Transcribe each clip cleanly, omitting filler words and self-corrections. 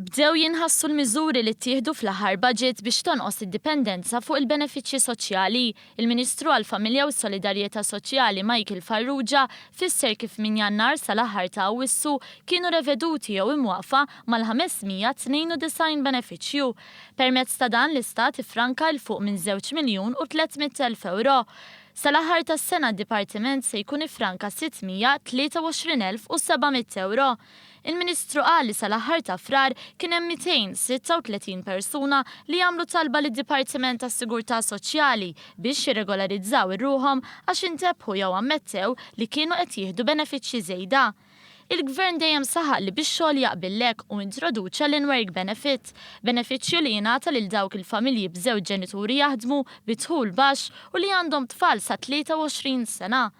Bdew jinħassu l-miżuri li ttieħdu fl-aħħar budget biex tonqos id-dipendenza fuq il-benefiċċji soċjali. Il-Ministru għall-Familja u s-Solidarjetà Soċjali Michael Farrugia fisser kif minn Jannar sal-aħħar ta' Awwissu kienu reveduti jew imwaqfa mal-592 benefiċċju. Permezz ta' dan l-Istat ifranka l fuq minn 2,300,000 euro. Sal-aħħar tas-sena d-Dipartiment se jkun ifranka 623,700 euro. Il-Ministru qal li sal-aħħar ta' frar kien hemm 236 persuna li jagħmlu talba lid-Dipartiment tas-Sigurtà Soċjali biex jirregolarizzaw irruhom għax intebħu jew ammettew li kienu qed jieħdu benefiċċji żejda. Il-Gvern dejjem saħaq li bix-xogħol jaqbillek u introduċa l-in-work benefit, benefiċċju li jingħata lil dawk il-familji b'żewġ ġenituri jaħdmu bi dħul baxx u li għandhom tfal sa 23 sena.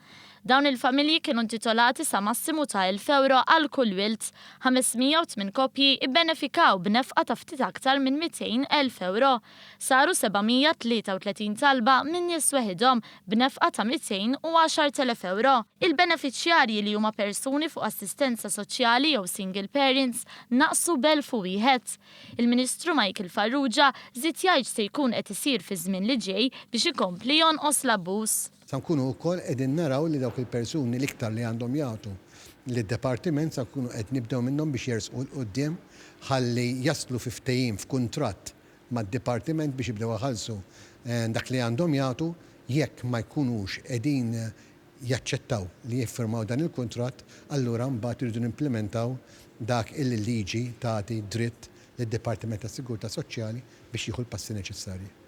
Dawn il-familji kienu intitolati sa massimu ta' 1,000 euro għal kull wilt. 508 kopji ibbenefikaw b'nefqa ta' ftit aktar minn 200,000 euro. Saru 733 talba minn nies weħidhom b'nefqa ta' 210,000 euro. Il-benefiċjarji li huma persuni fuq assistenza soċjali jew single parents naqsu b'1,000. Il-Ministru Michael Farrugia żied jgħid se jkun qed isir fi żmien li ġej biex ikompli jonqos l-abbuż. Sa nkunu wkoll qegħdin naraw li dawk il-persuni l-iktar li għandhom jagħtu lid-Dipartiment sa nkunu qed nibdew minnhom biex jersqu l quddiem ħalli jaslu fi ftehim f'kuntratt mad-Dipartiment biex jibdew iħallsu dak li għandhom jagħtu jekk ma jkunux qegħdin jaċċettaw li jiffirmaw dan il-kuntratt, allura mbagħad iridu nimplementaw dak il-liġi tagħti dritt lid-Dipartiment tas-Sigurtà Soċjali biex jieħu l-passi neċessarji.